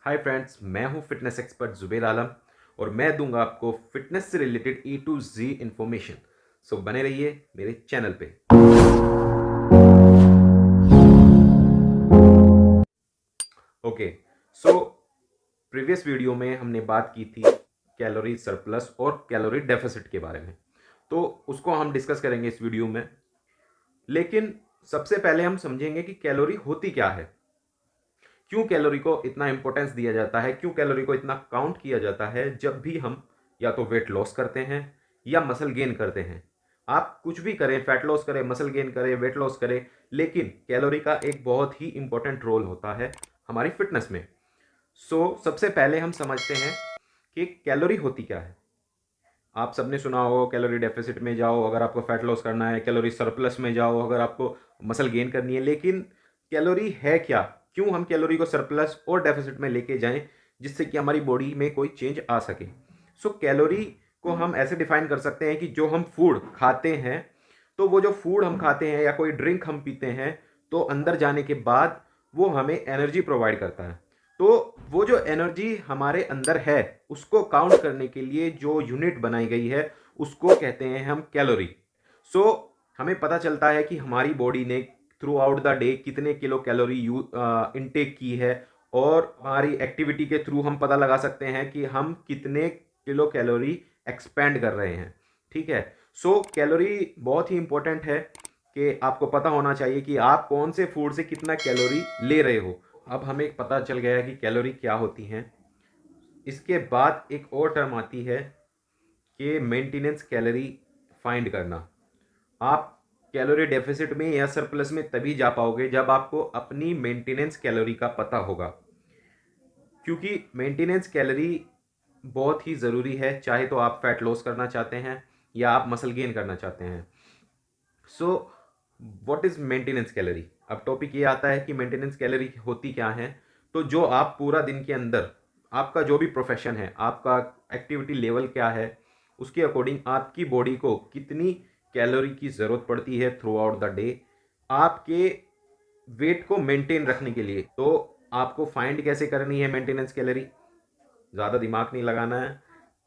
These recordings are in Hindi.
हाय फ्रेंड्स, मैं हूं फिटनेस एक्सपर्ट जुबेर आलम और मैं दूंगा आपको फिटनेस से related A to Z information. So बने रहिए मेरे चैनल पे। ओके, सो प्रीवियस वीडियो में हमने बात की थी कैलोरी सरप्लस और कैलोरी डेफिसिट के बारे में, तो उसको हम डिस्कस करेंगे इस वीडियो में। लेकिन सबसे पहले हम समझेंगे कि कैलोरी होती क्या है, क्यों कैलोरी को इतना इंपॉर्टेंस दिया जाता है, क्यों कैलोरी को इतना काउंट किया जाता है जब भी हम या तो वेट लॉस करते हैं या मसल गेन करते हैं। आप कुछ भी करें, फैट लॉस करें, मसल गेन करें, वेट लॉस करें, लेकिन कैलोरी का एक बहुत ही इंपॉर्टेंट रोल होता है हमारी फिटनेस में। सबसे पहले हम समझते हैं कि कैलोरी होती क्या है। आप सबने सुना होगा कैलोरी डेफिसिट में जाओ अगर आपको फैट लॉस करना है, कैलोरी सरप्लस में जाओ अगर आपको मसल गेन करनी है। लेकिन कैलोरी है क्या, क्यों हम कैलोरी को सरप्लस और डेफिसिट में लेके जाएं जिससे कि हमारी बॉडी में कोई चेंज आ सके। कैलोरी को हम ऐसे डिफाइन कर सकते हैं कि जो हम फूड खाते हैं, तो वो जो फूड हम खाते हैं या कोई ड्रिंक हम पीते हैं, तो अंदर जाने के बाद वो हमें एनर्जी प्रोवाइड करता है। तो वो जो एनर्जी हमारे अंदर है उसको काउंट करने के लिए जो यूनिट बनाई गई है उसको कहते हैं हम कैलोरी। सो हमें पता चलता है कि हमारी बॉडी ने थ्रू आउट द डे कितने किलो कैलोरी इनटेक की है, और हमारी एक्टिविटी के थ्रू हम पता लगा सकते हैं कि हम कितने किलो कैलोरी एक्सपेंड कर रहे हैं। ठीक है, कैलोरी बहुत ही इंपॉर्टेंट है कि आपको पता होना चाहिए कि आप कौन से फूड से कितना कैलोरी ले रहे हो। अब हमें पता चल गया है कि कैलोरी क्या होती हैं। इसके बाद एक और टर्म आती है कि मेंटेनेंस कैलोरी फाइंड करना। आप कैलोरी डेफिसिट में या सरप्लस में तभी जा पाओगे जब आपको अपनी मेंटेनेंस कैलोरी का पता होगा, क्योंकि मेंटेनेंस कैलोरी बहुत ही ज़रूरी है, चाहे तो आप फैट लॉस करना चाहते हैं या आप मसल गेन करना चाहते हैं। What is maintenance calorie. अब टॉपिक ये आता है कि मेंटेनेंस कैलोरी होती क्या है। तो जो आप पूरा दिन के अंदर, आपका जो भी प्रोफेशन है, आपका एक्टिविटी लेवल क्या है, उसके अकॉर्डिंग आपकी बॉडी को कितनी कैलोरी की ज़रूरत पड़ती है थ्रू आउट द डे आपके वेट को मेंटेन रखने के लिए। तो आपको फाइंड कैसे करनी है मेंटेनेंस कैलोरी, ज़्यादा दिमाग नहीं लगाना है।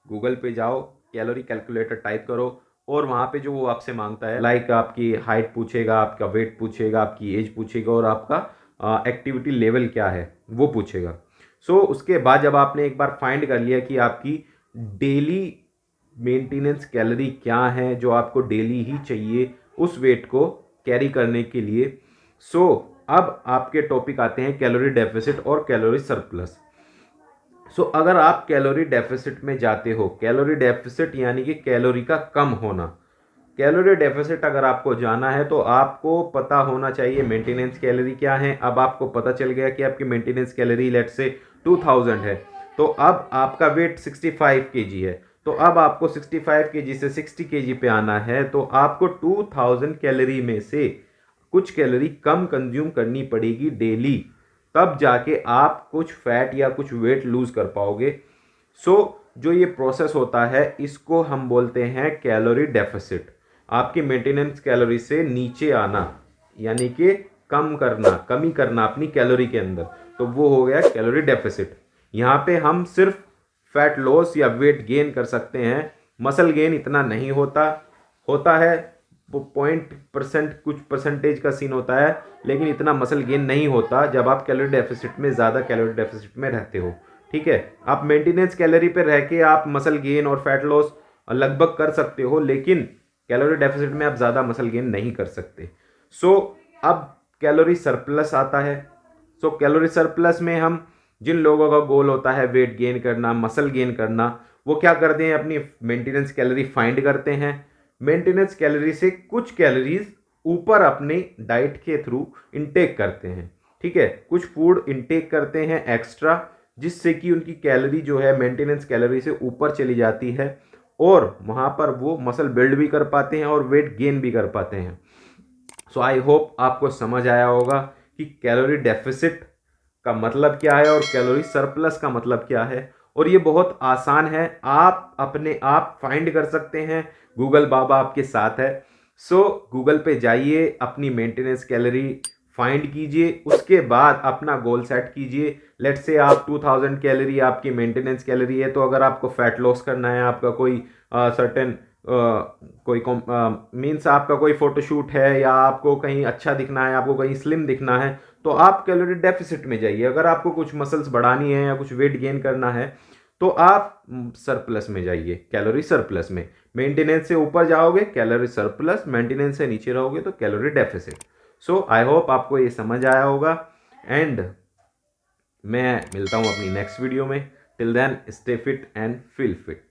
गूगल पे जाओ, कैलोरी कैलकुलेटर टाइप करो और वहाँ पे जो वो आपसे मांगता है, लाइक आपकी हाइट पूछेगा, आपका वेट पूछेगा, आपकी एज पूछेगा और आपका एक्टिविटी लेवल क्या है वो पूछेगा। उसके बाद जब आपने एक बार फाइंड कर लिया कि आपकी डेली मेंटेनेंस कैलोरी क्या है जो आपको डेली ही चाहिए उस वेट को कैरी करने के लिए, अब आपके टॉपिक आते हैं कैलोरी डेफिसिट और कैलोरी सरप्लस। अगर आप कैलोरी डेफिसिट में जाते हो, कैलोरी डेफिसिट यानी कि कैलोरी का कम होना। कैलोरी डेफिसिट अगर आपको जाना है तो आपको पता होना चाहिए मेंटेनेंस कैलोरी क्या है। अब आपको पता चल गया कि आपकी मेंटेनेंस कैलोरी लेट से 2000 है, तो अब आपका वेट 65 केजी है, तो अब आपको 65 केजी से 60 केजी पे आना है। तो आपको 2000 कैलोरी में से कुछ कैलोरी कम कंज्यूम करनी पड़ेगी डेली, तब जाके आप कुछ फैट या कुछ वेट लूज कर पाओगे। जो ये प्रोसेस होता है इसको हम बोलते हैं कैलोरी डेफिसिट। आपकी मेंटेनेंस कैलोरी से नीचे आना यानी कि कम करना, कमी करना अपनी कैलोरी के अंदर, तो वो हो गया कैलोरी डेफिसिट। यहाँ पे हम सिर्फ फैट लॉस या वेट गेन कर सकते हैं, मसल गेन इतना नहीं होता है कुछ परसेंटेज का सीन होता है, लेकिन इतना मसल गेन नहीं होता जब आप कैलोरी डेफिसिट में, ज़्यादा कैलोरी डेफिसिट में रहते हो। ठीक है, आप मेंटेनेंस कैलोरी पे रह के आप मसल गेन और फैट लॉस लगभग कर सकते हो, लेकिन कैलोरी डेफिसिट में आप ज़्यादा मसल गेन नहीं कर सकते। अब कैलोरी सरप्लस आता है। कैलोरी सरप्लस में हम, जिन लोगों का गोल होता है वेट गेन करना, मसल गेन करना, वो क्या करते हैं, अपनी मेंटेनेंस कैलोरी फाइंड करते हैं। मेंटेनेंस कैलोरी से कुछ कैलोरीज ऊपर अपने डाइट के थ्रू इनटेक करते हैं। ठीक है, कुछ फूड इनटेक करते हैं एक्स्ट्रा, जिससे कि उनकी कैलोरी जो है मेंटेनेंस कैलोरी से ऊपर चली जाती है और वहाँ पर वो मसल बिल्ड भी कर पाते हैं और वेट गेन भी कर पाते हैं। आई होप आपको समझ आया होगा कि कैलोरी डेफिसिट का मतलब क्या है और कैलोरी सरप्लस का मतलब क्या है। और ये बहुत आसान है, आप अपने आप फाइंड कर सकते हैं, गूगल बाबा आपके साथ है। गूगल पे जाइए, अपनी मेंटेनेंस कैलोरी फाइंड कीजिए, उसके बाद अपना गोल सेट कीजिए। लेट्स से आप 2000 कैलोरी आपकी मेंटेनेंस कैलोरी है, तो अगर आपको फैट लॉस करना है, आपका कोई सर्टेन कोई मीन्स आपका कोई फोटोशूट है या आपको कहीं अच्छा दिखना है, आपको कहीं स्लिम दिखना है, तो आप कैलोरी डेफिसिट में जाइए। अगर आपको कुछ मसल्स बढ़ानी है या कुछ वेट गेन करना है तो आप सरप्लस में जाइए, कैलोरी सरप्लस में। मेंटेनेंस से ऊपर जाओगे कैलोरी सरप्लस, मेंटेनेंस से नीचे रहोगे तो calorie deficit. So I hope आपको ये समझ आया होगा एंड मैं मिलता हूँ अपनी नेक्स्ट वीडियो में। Till then stay fit and feel fit.